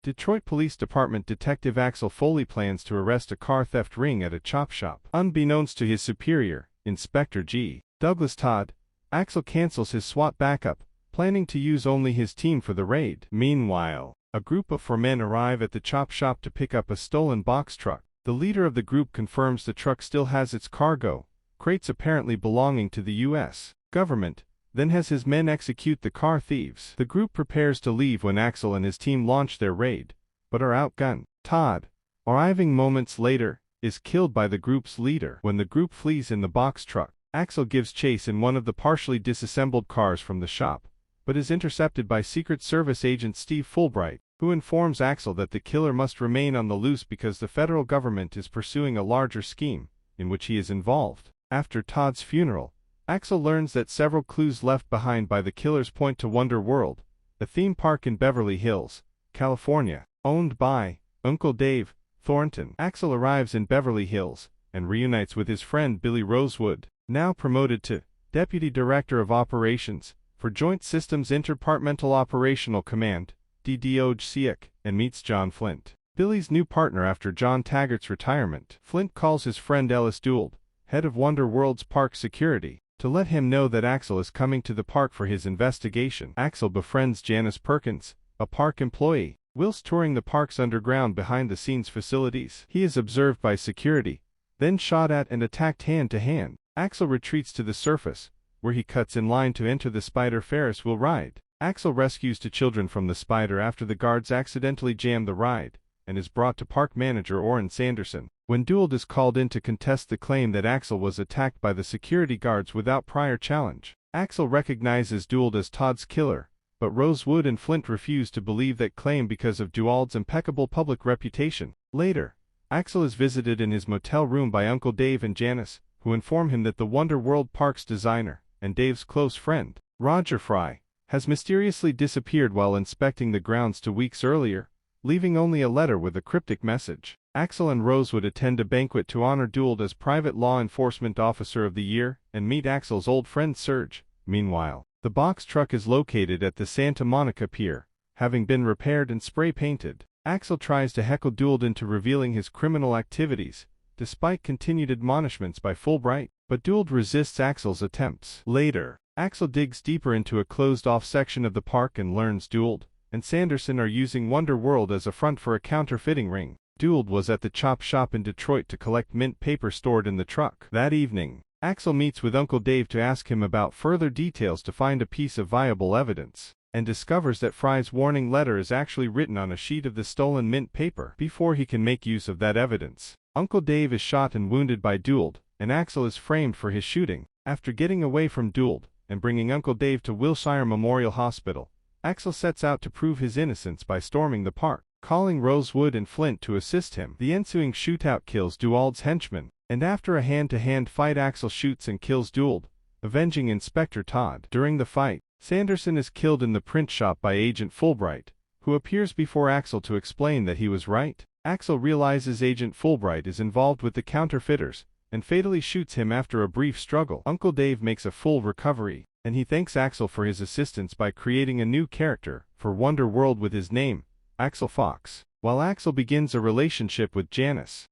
Detroit Police Department Detective Axel Foley plans to arrest a car theft ring at a chop shop. Unbeknownst to his superior, Inspector G. Douglas Todd, Axel cancels his SWAT backup, planning to use only his team for the raid. Meanwhile, a group of 4 men arrive at the chop shop to pick up a stolen box truck. The leader of the group confirms the truck still has its cargo, crates apparently belonging to the U.S. government, then has his men execute the car thieves. The group prepares to leave when Axel and his team launch their raid, but are outgunned. Todd, arriving moments later, is killed by the group's leader. When the group flees in the box truck, Axel gives chase in one of the partially disassembled cars from the shop, but is intercepted by Secret Service agent Steve Fulbright, who informs Axel that the killer must remain on the loose because the federal government is pursuing a larger scheme, in which he is involved. After Todd's funeral, Axel learns that several clues left behind by the killers point to Wonder World, a theme park in Beverly Hills, California, owned by Uncle Dave Thornton. Axel arrives in Beverly Hills and reunites with his friend Billy Rosewood, now promoted to Deputy Director of Operations for Joint Systems Interdepartmental Operational Command, DDOGCIC, and meets John Flint, Billy's new partner after John Taggart's retirement. Flint calls his friend Ellis Dould, head of Wonder World's park security, to let him know that Axel is coming to the park for his investigation. Axel befriends Janice Perkins, a park employee, whilst touring the park's underground behind-the-scenes facilities. He is observed by security, then shot at and attacked hand-to-hand. Axel retreats to the surface, where he cuts in line to enter the spider Ferris wheel ride. Axel rescues 2 children from the spider after the guards accidentally jam the ride, and is brought to park manager Orrin Sanderson. When Dould is called in to contest the claim that Axel was attacked by the security guards without prior challenge, Axel recognizes Dould as Todd's killer, but Rosewood and Flint refuse to believe that claim because of Dould's impeccable public reputation. Later, Axel is visited in his motel room by Uncle Dave and Janice, who inform him that the Wonder World Park's designer, and Dave's close friend, Roger Fry, has mysteriously disappeared while inspecting the grounds 2 weeks earlier, leaving only a letter with a cryptic message. Axel and Rosewood attend a banquet to honor Dould as Private Law Enforcement Officer of the Year and meet Axel's old friend Serge. Meanwhile, the box truck is located at the Santa Monica Pier, having been repaired and spray-painted. Axel tries to heckle Dould into revealing his criminal activities, despite continued admonishments by Fulbright, but Dould resists Axel's attempts. Later, Axel digs deeper into a closed-off section of the park and learns Dould and Sanderson are using Wonder World as a front for a counterfeiting ring. Dould was at the chop shop in Detroit to collect mint paper stored in the truck. That evening, Axel meets with Uncle Dave to ask him about further details to find a piece of viable evidence, and discovers that Fry's warning letter is actually written on a sheet of the stolen mint paper. Before he can make use of that evidence, Uncle Dave is shot and wounded by Dould, and Axel is framed for his shooting. After getting away from Dould and bringing Uncle Dave to Wilshire Memorial Hospital, Axel sets out to prove his innocence by storming the park, calling Rosewood and Flint to assist him. The ensuing shootout kills Dould's henchmen, and after a hand-to-hand fight Axel shoots and kills Dould, avenging Inspector Todd. During the fight, Sanderson is killed in the print shop by Agent Fulbright, who appears before Axel to explain that he was right. Axel realizes Agent Fulbright is involved with the counterfeiters, and fatally shoots him after a brief struggle. Uncle Dave makes a full recovery, and he thanks Axel for his assistance by creating a new character for Wonder World with his name, Axel Fox, while Axel begins a relationship with Janice.